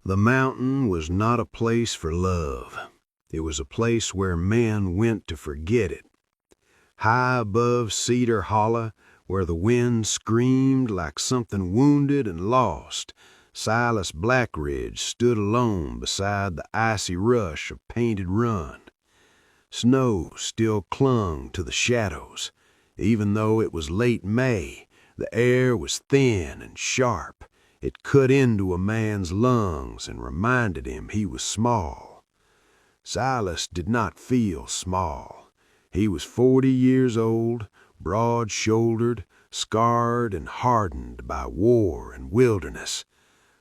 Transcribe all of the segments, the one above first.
The mountain was not a place for love. It was a place where men went to forget it. High above Cedar Hollow, where the wind screamed like something wounded and lost, Silas Blackridge stood alone beside the icy rush of Painted Run. Snow still clung to the shadows. Even though it was late May, the air was thin and sharp. It cut into a man's lungs and reminded him he was small. Silas did not feel small. He was 40 years old, broad-shouldered, scarred and hardened by war and wilderness.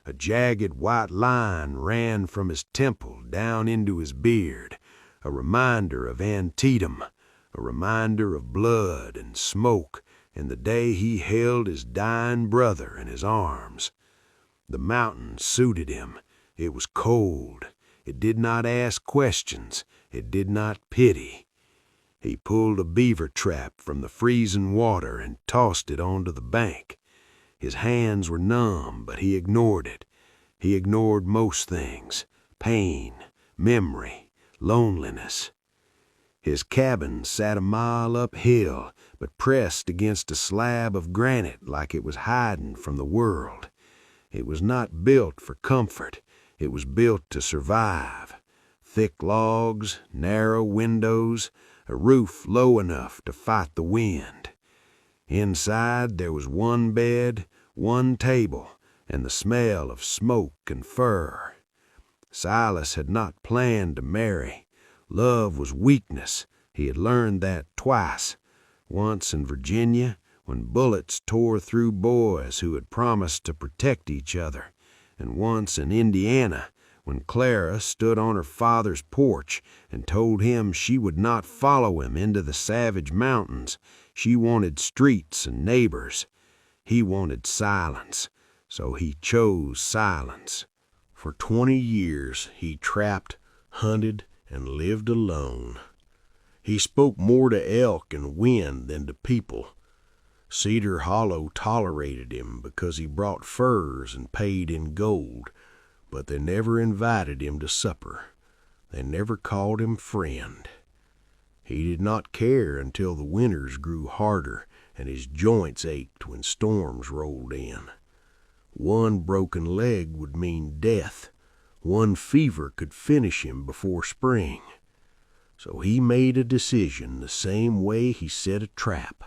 A jagged white line ran from his temple down into his beard, a reminder of Antietam, a reminder of blood and smoke and the day he held his dying brother in his arms. The mountain suited him. It was cold. It did not ask questions. It did not pity. He pulled a beaver trap from the freezing water and tossed it onto the bank. His hands were numb, but he ignored it. He ignored most things: pain, memory, loneliness. His cabin sat a mile uphill, but pressed against a slab of granite like it was hiding from the world. It was not built for comfort. It was built to survive. Thick logs, narrow windows, a roof low enough to fight the wind. Inside there was one bed, one table, and the smell of smoke and fur. Silas had not planned to marry. Love was weakness. He had learned that twice. Once in Virginia, when bullets tore through boys who had promised to protect each other, and once in Indiana, when Clara stood on her father's porch and told him she would not follow him into the savage mountains. She wanted streets and neighbors. He wanted silence, so he chose silence. For 20 years he trapped, hunted, and lived alone. He spoke more to elk and wind than to people. Cedar Hollow tolerated him because he brought furs and paid in gold, but they never invited him to supper. They never called him friend. He did not care until the winters grew harder and his joints ached when storms rolled in. One broken leg would mean death. One fever could finish him before spring. So he made a decision the same way he set a trap.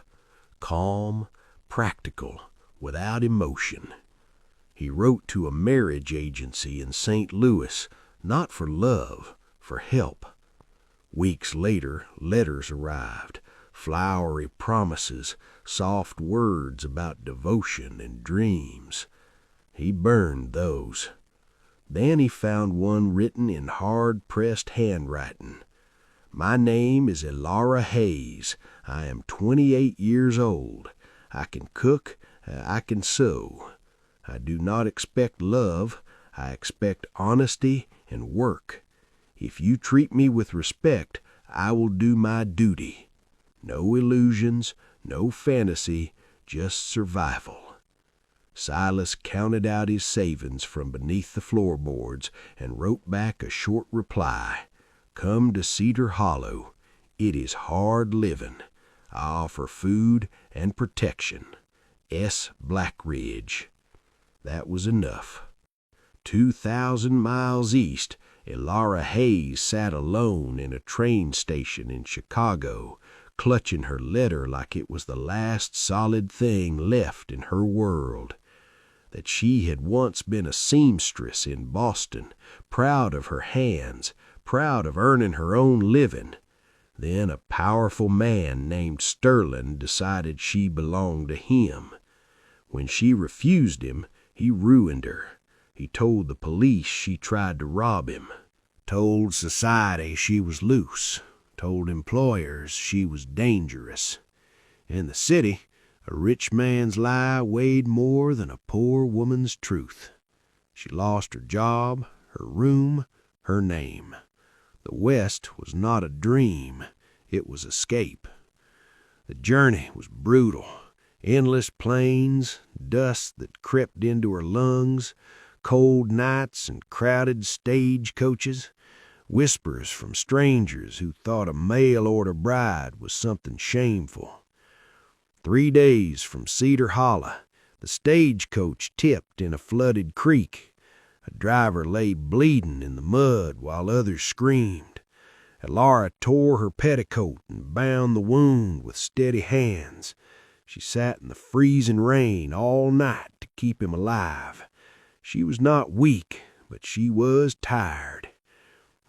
Calm, practical, without emotion. He wrote to a marriage agency in St. Louis, not for love, for help. Weeks later, letters arrived, flowery promises, soft words about devotion and dreams. He burned those. Then he found one written in hard-pressed handwriting. My name is Elara Hayes. I am 28 years old. I can cook, I can sew. I do not expect love. I expect honesty and work. If you treat me with respect, I will do my duty. No illusions, no fantasy, just survival. Silas counted out his savings from beneath the floorboards and wrote back a short reply. Come to Cedar Hollow. It is hard living. I offer food and protection. S. Blackridge. That was enough. 2,000 miles east, Elara Hayes sat alone in a train station in Chicago, clutching her letter like it was the last solid thing left in her world. That she had once been a seamstress in Boston, proud of her hands, proud of earning her own living. Then a powerful man named Sterling decided she belonged to him. When she refused him, he ruined her. He told the police she tried to rob him, told society she was loose, told employers she was dangerous. In the city, a rich man's lie weighed more than a poor woman's truth. She lost her job, her room, her name. The West was not a dream. It was escape. The journey was brutal. Endless plains, dust that crept into her lungs, cold nights and crowded stage coaches, whispers from strangers who thought a mail-order bride was something shameful. 3 days from Cedar Hollow, the stagecoach tipped in a flooded creek. A driver lay bleeding in the mud while others screamed. Laura tore her petticoat and bound the wound with steady hands. She sat in the freezing rain all night to keep him alive. She was not weak, but she was tired.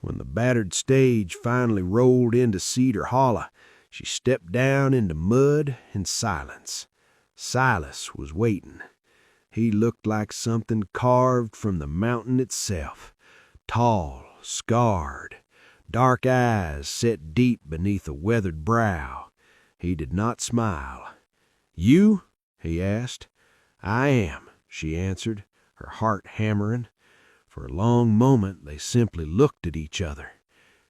When the battered stage finally rolled into Cedar Hollow, she stepped down into mud and silence. Silas was waiting. He looked like something carved from the mountain itself. Tall, scarred, dark eyes set deep beneath a weathered brow. He did not smile. "You?" he asked. "I am," she answered, her heart hammering. For a long moment they simply looked at each other.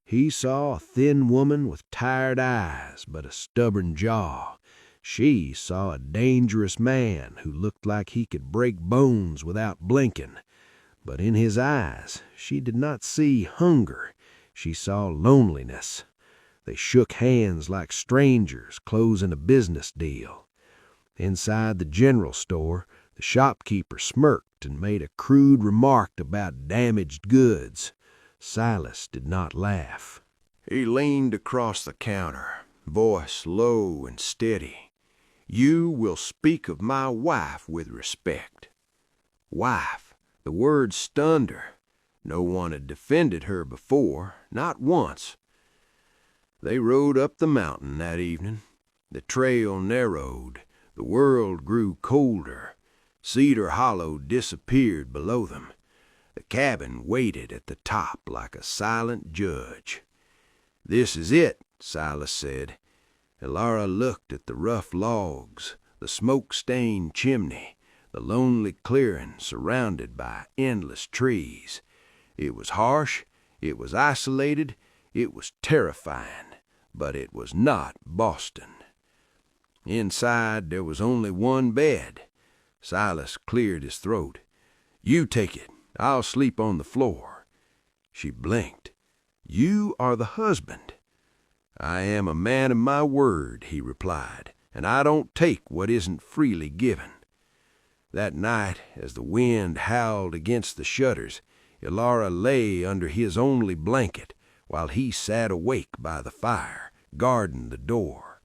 He saw a thin woman with tired eyes but a stubborn jaw. She saw a dangerous man who looked like he could break bones without blinking. But in his eyes she did not see hunger. She saw loneliness. They shook hands like strangers closing a business deal. Inside the general store, the shopkeeper smirked and made a crude remark about damaged goods. Silas did not laugh. He leaned across the counter, voice low and steady. "You will speak of my wife with respect." Wife. The word stunned her. No one had defended her before, not once. They rode up the mountain that evening. The trail narrowed. The world grew colder. Cedar Hollow disappeared below them. The cabin waited at the top like a silent judge. "This is it," Silas said. Laura looked at the rough logs, the smoke-stained chimney, the lonely clearing surrounded by endless trees. It was harsh, it was isolated, it was terrifying, but it was not Boston. Inside there was only one bed. Silas cleared his throat. "You take it. I'll sleep on the floor." She blinked. "You are the husband." "I am a man of my word," he replied, "and I don't take what isn't freely given." That night, as the wind howled against the shutters, Laura lay under his only blanket while he sat awake by the fire, guarding the door.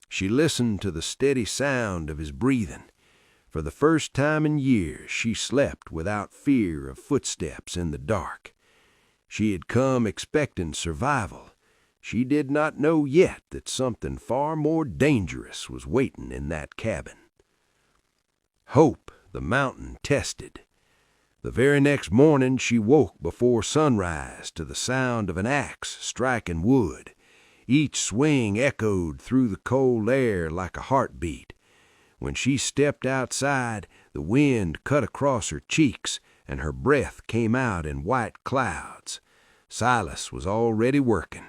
She listened to the steady sound of his breathing. For the first time in years she slept without fear of footsteps in the dark. She had come expecting survival. She did not know yet that something far more dangerous was waiting in that cabin. Hope the mountain tested. The very next morning she woke before sunrise to the sound of an axe striking wood. Each swing echoed through the cold air like a heartbeat. When she stepped outside, the wind cut across her cheeks and her breath came out in white clouds. Silas was already working.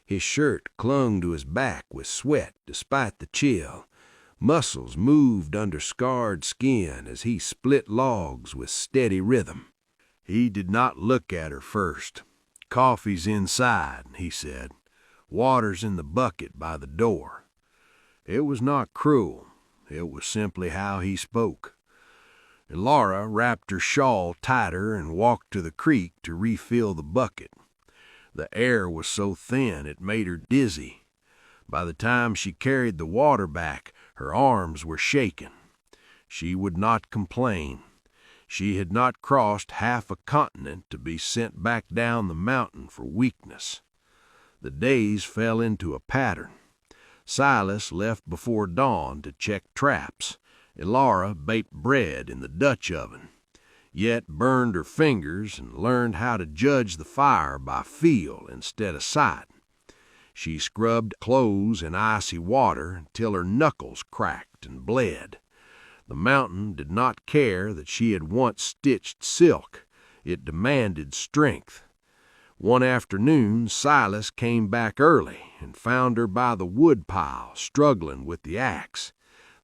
His shirt clung to his back with sweat despite the chill. Muscles moved under scarred skin as he split logs with steady rhythm. He did not look at her first. "Coffee's inside," he said. "Water's in the bucket by the door." It was not cruel. It was simply how he spoke. Laura wrapped her shawl tighter and walked to the creek to refill the bucket. The air was so thin it made her dizzy. By the time she carried the water back, her arms were shaking. She would not complain. She had not crossed half a continent to be sent back down the mountain for weakness. The days fell into a pattern. Silas left before dawn to check traps. Laura baked bread in the Dutch oven, yet burned her fingers and learned how to judge the fire by feel instead of sight. She scrubbed clothes in icy water until her knuckles cracked and bled. The mountain did not care that she had once stitched silk. It demanded strength. One afternoon Silas came back early and found her by the wood pile struggling with the axe.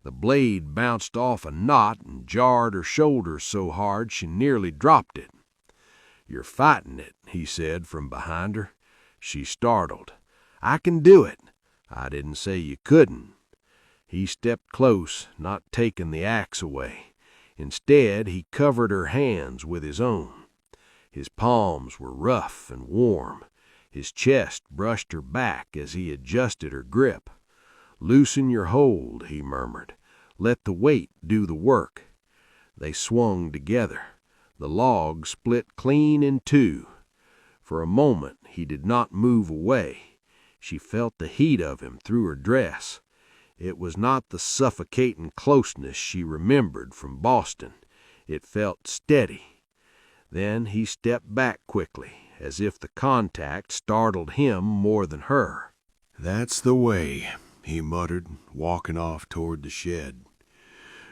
The blade bounced off a knot and jarred her shoulder so hard she nearly dropped it. "You're fighting it," he said from behind her. She startled. "I can do it." "I didn't say you couldn't." He stepped close, not taking the axe away. Instead, he covered her hands with his own. His palms were rough and warm. His chest brushed her back as he adjusted her grip. "Loosen your hold," he murmured. "Let the weight do the work." They swung together. The log split clean in two. For a moment he did not move away. She felt the heat of him through her dress. It was not the suffocating closeness she remembered from Boston. It felt steady. Then he stepped back quickly, as if the contact startled him more than her. "That's the way," he muttered, walking off toward the shed.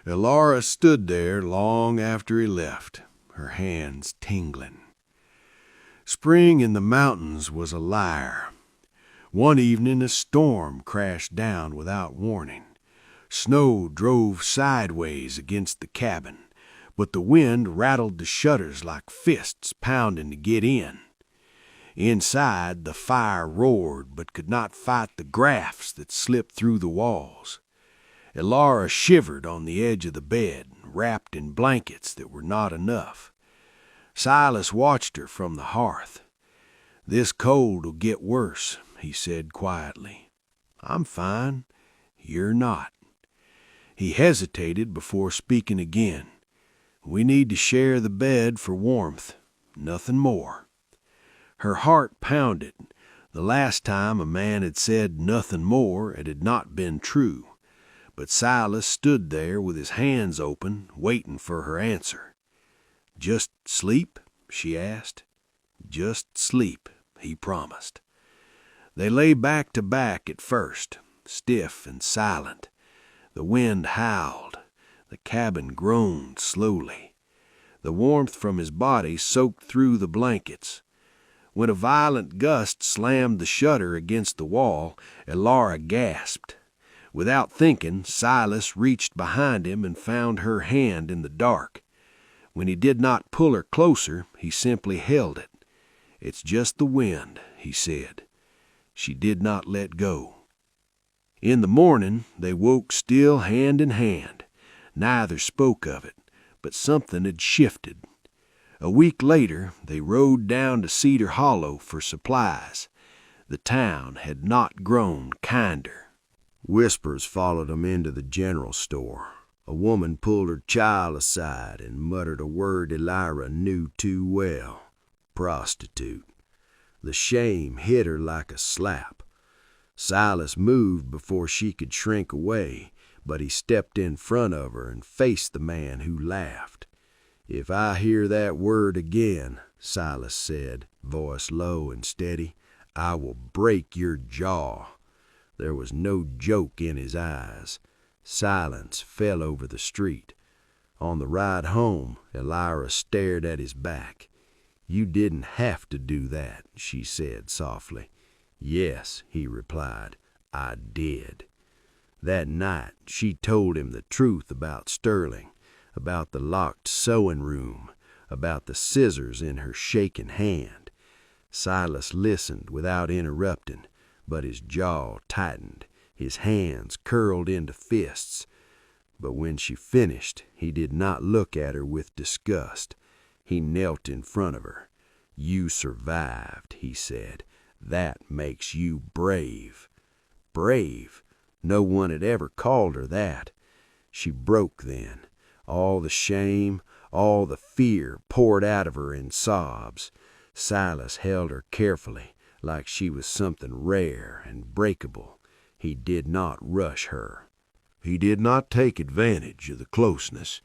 Ellara stood there long after he left, her hands tingling. Spring in the mountains was a liar. One evening a storm crashed down without warning. Snow drove sideways against the cabin, but the wind rattled the shutters like fists pounding to get in. Inside, the fire roared but could not fight the drafts that slipped through the walls. Ellara shivered on the edge of the bed, wrapped in blankets that were not enough. Silas watched her from the hearth. "This cold will get worse," he said quietly. "I'm fine. You're not." He hesitated before speaking again. "We need to share the bed for warmth. Nothing more." Her heart pounded. The last time a man had said nothing more, it had not been true. But Silas stood there with his hands open, waiting for her answer. "Just sleep?" she asked. "Just sleep," he promised. They lay back to back at first, stiff and silent. The wind howled. The cabin groaned slowly. The warmth from his body soaked through the blankets. When a violent gust slammed the shutter against the wall, Ellara gasped. Without thinking, Silas reached behind him and found her hand in the dark. When he did not pull her closer, he simply held it. "It's just the wind," he said. She did not let go. In the morning, they woke still hand in hand. Neither spoke of it, but something had shifted. A week later, they rode down to Cedar Hollow for supplies. The town had not grown kinder. Whispers followed them into the general store. A woman pulled her child aside and muttered a word Ellara knew too well: prostitute. The shame hit her like a slap. Silas moved before she could shrink away, but he stepped in front of her and faced the man who laughed. "If I hear that word again," Silas said, voice low and steady, "I will break your jaw." There was no joke in his eyes. Silence fell over the street. On the ride home, Ellara stared at his back. "You didn't have to do that," she said softly. "Yes," he replied, "I did." That night she told him the truth about Sterling, about the locked sewing room, about the scissors in her shaking hand. Silas listened without interrupting, but his jaw tightened, his hands curled into fists. But when she finished, he did not look at her with disgust. He knelt in front of her. "You survived," he said. "That makes you brave." Brave? No one had ever called her that. She broke then. All the shame, all the fear poured out of her in sobs. Silas held her carefully, like she was something rare and breakable. He did not rush her. He did not take advantage of the closeness.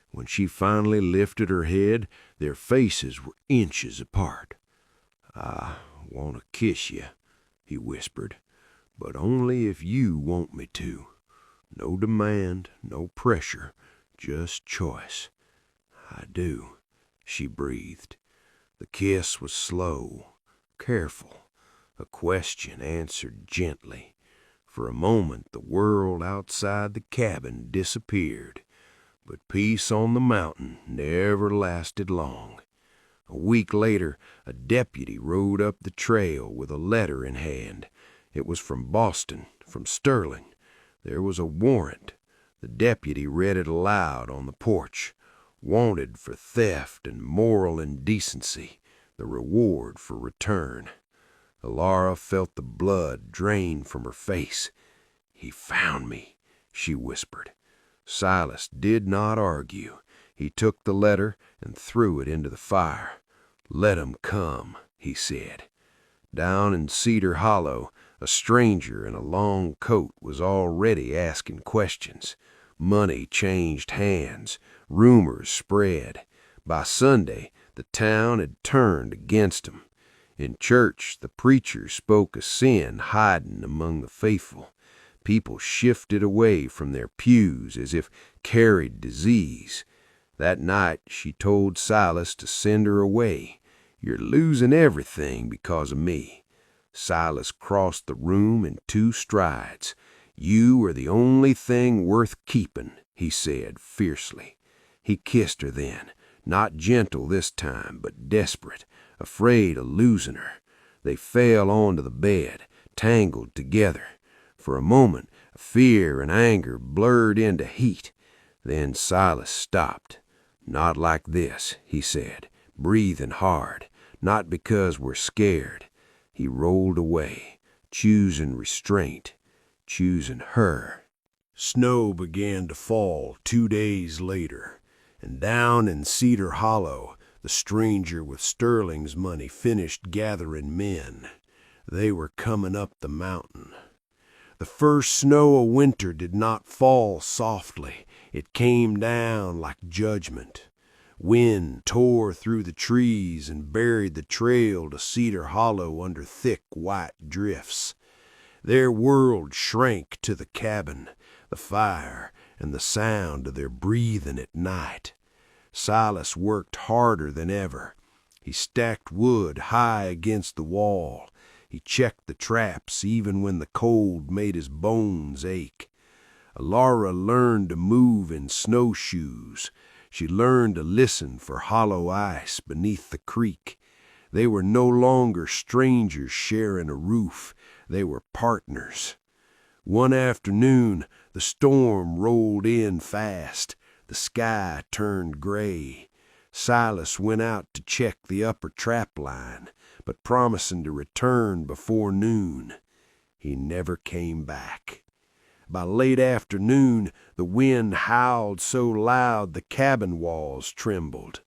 When she finally lifted her head, their faces were inches apart. "I want to kiss you," he whispered, "but only if you want me to. No demand, no pressure, just choice." "I do," she breathed. The kiss was slow, careful, a question answered gently. For a moment the world outside the cabin disappeared, but peace on the mountain never lasted long. A week later, a deputy rode up the trail with a letter in hand. It was from Boston, from Sterling. There was a warrant. The deputy read it aloud on the porch. Wanted for theft and moral indecency, the reward for return. Alara felt the blood drain from her face. "He found me," she whispered. Silas did not argue. He took the letter and threw it into the fire. "Let 'em come," he said. Down in Cedar Hollow, a stranger in a long coat was already asking questions. Money changed hands. Rumors spread. By Sunday, the town had turned against him. In church, the preacher spoke of sin hiding among the faithful. People shifted away from their pews as if carried disease. That night, she told Silas to send her away. "You're losing everything because of me." Silas crossed the room in 2 strides. "You are the only thing worth keeping," he said fiercely. He kissed her then, not gentle this time, but desperate, afraid of losing her. They fell onto the bed, tangled together. For a moment, fear and anger blurred into heat. Then Silas stopped. "Not like this," he said, breathing hard. "Not because we're scared." He rolled away, choosing restraint, choosing her. Snow began to fall 2 days later, and down in Cedar Hollow, the stranger with Sterling's money finished gathering men. They were coming up the mountain. The first snow of winter did not fall softly. It came down like judgment. Wind tore through the trees and buried the trail to Cedar Hollow under thick white drifts. Their world shrank to the cabin, the fire, and the sound of their breathing at night. Silas worked harder than ever. He stacked wood high against the wall. He checked the traps even when the cold made his bones ache. Alara learned to move in snowshoes. She learned to listen for hollow ice beneath the creek. They were no longer strangers sharing a roof. They were partners. One afternoon, the storm rolled in fast. The sky turned gray. Silas went out to check the upper trap line, but promising to return before noon. He never came back. By late afternoon, the wind howled so loud the cabin walls trembled.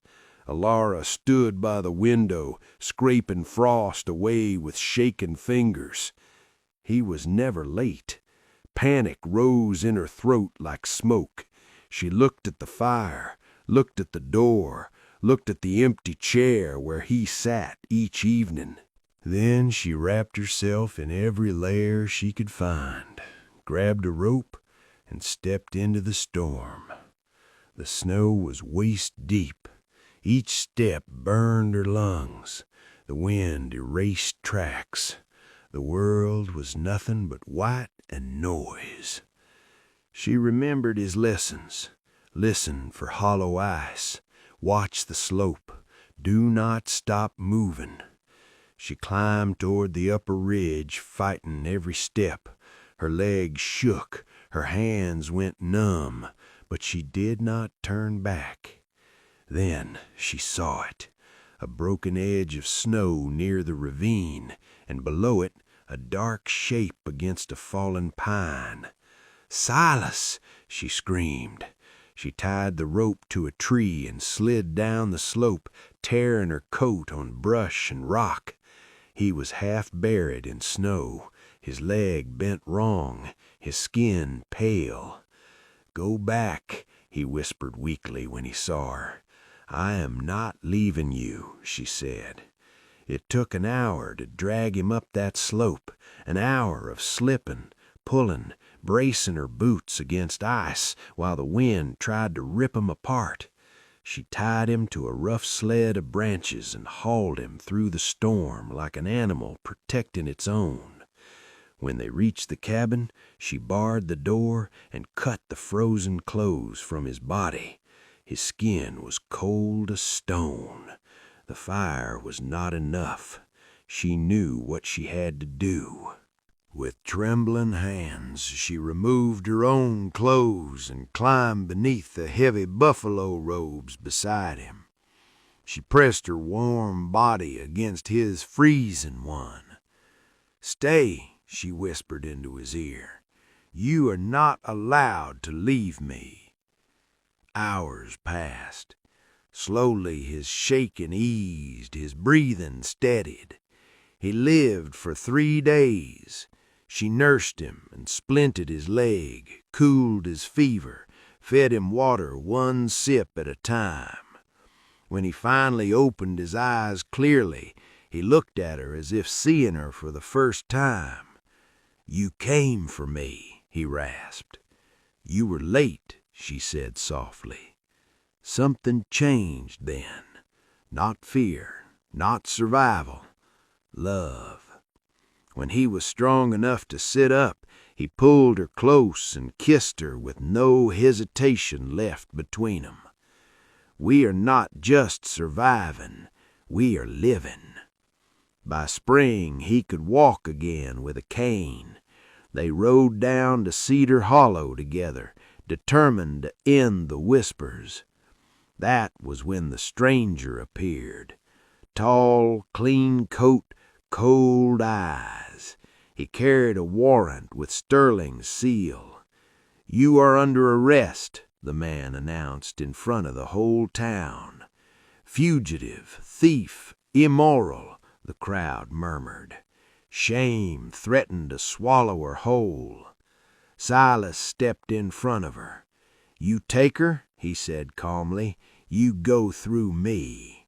Alara stood by the window, scraping frost away with shaking fingers. He was never late. Panic rose in her throat like smoke. She looked at the fire, looked at the door, looked at the empty chair where he sat each evening. Then she wrapped herself in every layer she could find, grabbed a rope, and stepped into the storm. The snow was waist deep. Each step burned her lungs. The wind erased tracks. The world was nothing but white and noise. She remembered his lessons. Listen for hollow ice. Watch the slope. Do not stop moving. She climbed toward the upper ridge, fighting every step. Her legs shook. Her hands went numb, but she did not turn back. Then she saw it. A broken edge of snow near the ravine, and below it a dark shape against a fallen pine. "Silas!" she screamed. She tied the rope to a tree and slid down the slope, tearing her coat on brush and rock. He was half buried in snow, his leg bent wrong, his skin pale. "Go back," he whispered weakly when he saw her. "I am not leaving you," she said. It took an hour to drag him up that slope, an hour of slipping, pulling, bracing her boots against ice while the wind tried to rip him apart. She tied him to a rough sled of branches and hauled him through the storm like an animal protecting its own. When they reached the cabin, she barred the door and cut the frozen clothes from his body. His skin was cold as stone. The fire was not enough. She knew what she had to do. With trembling hands, she removed her own clothes and climbed beneath the heavy buffalo robes beside him. She pressed her warm body against his freezing one. "Stay," she whispered into his ear. "You are not allowed to leave me." Hours passed. Slowly his shaking eased, his breathing steadied. He lived for 3 days. She nursed him and splinted his leg, cooled his fever, fed him water 1 sip at a time. When he finally opened his eyes clearly, he looked at her as if seeing her for the first time. "You came for me," he rasped. "You were late," she said softly. Something changed then. Not fear, not survival. Love. When he was strong enough to sit up, he pulled her close and kissed her with no hesitation left between them. We are not just surviving, we are living. By spring, he could walk again with a cane. They rode down to Cedar Hollow together, determined to end the whispers. That was when the stranger appeared. Tall, clean coat, cold eyes. He carried a warrant with sterling seal. "You are under arrest," the man announced in front of the whole town. "Fugitive, thief, immoral," the crowd murmured. Shame threatened to swallow her whole. Silas stepped in front of her. "You take her," he said calmly. "You go through me."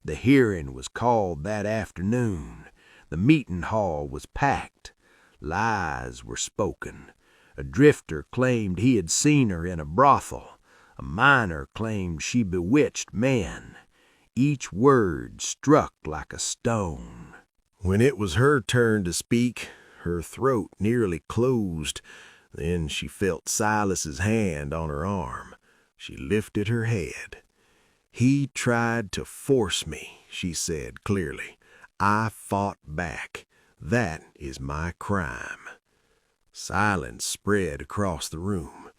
The hearing was called that afternoon. The meeting hall was packed. Lies were spoken. A drifter claimed he had seen her in a brothel. A miner claimed she bewitched men. Each word struck like a stone. When it was her turn to speak, her throat nearly closed. Then she felt Silas's hand on her arm. She lifted her head. "He tried to force me," she said clearly. "I fought back. That is my crime." Silence spread across the room.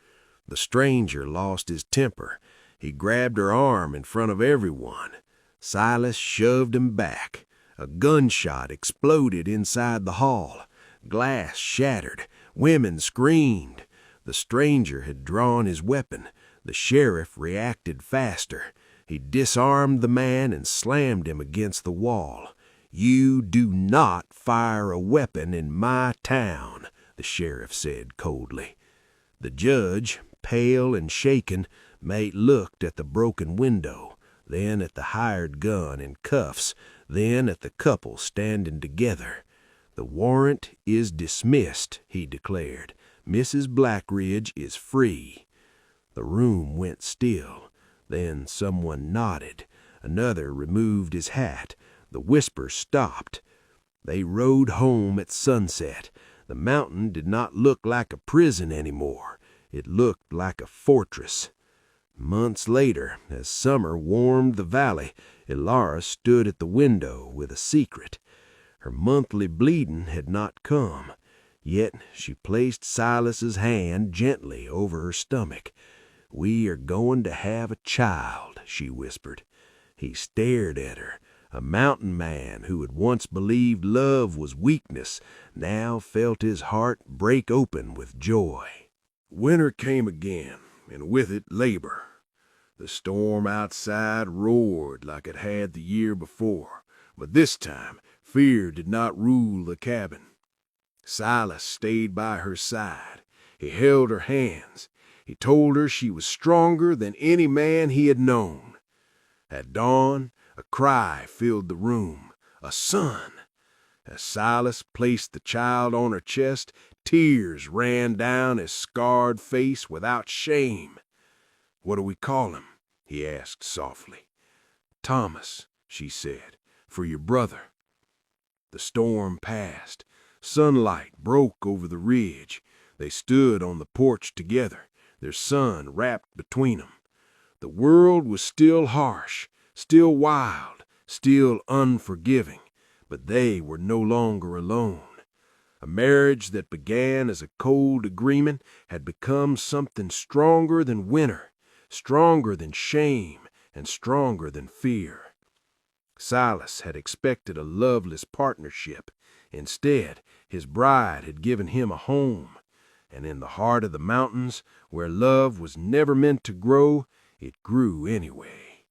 The stranger lost his temper. He grabbed her arm in front of everyone. Silas shoved him back. A gunshot exploded inside the hall. Glass shattered. Women screamed. The stranger had drawn his weapon. The sheriff reacted faster. He disarmed the man and slammed him against the wall. "You do not fire a weapon in my town," the sheriff said coldly. The judge, pale and shaken, looked at the broken window, then at the hired gun in cuffs, then at the couple standing together. "The warrant is dismissed," he declared. "Mrs. Blackridge is free." The room went still. Then someone nodded. Another removed his hat. The whisper stopped. They rode home at sunset. The mountain did not look like a prison anymore. It looked like a fortress. Months later, as summer warmed the valley, Elara stood at the window with a secret. Her monthly bleeding had not come. Yet she placed Silas's hand gently over her stomach. "We are going to have a child," she whispered. He stared at her. A mountain man who had once believed love was weakness now felt his heart break open with joy. Winter came again, and with it labor. The storm outside roared like it had the year before, but this time fear did not rule the cabin. Silas stayed by her side. He held her hands. He told her she was stronger than any man he had known. At dawn, a cry filled the room. A son! As Silas placed the child on her chest, tears ran down his scarred face without shame. "What do we call him?" he asked softly. "Thomas," she said, "for your brother." The storm passed. Sunlight broke over the ridge. They stood on the porch together, their son wrapped between them. The world was still harsh, still wild, still unforgiving, but they were no longer alone. A marriage that began as a cold agreement had become something stronger than winter, stronger than shame, and stronger than fear. Silas had expected a loveless partnership. Instead, his bride had given him a home, and in the heart of the mountains, where love was never meant to grow, it grew anyway.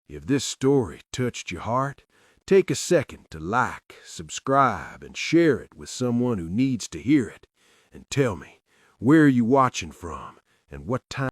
If this story touched your heart, take a second to like, subscribe, and share it with someone who needs to hear it. And tell me, where are you watching from, and what time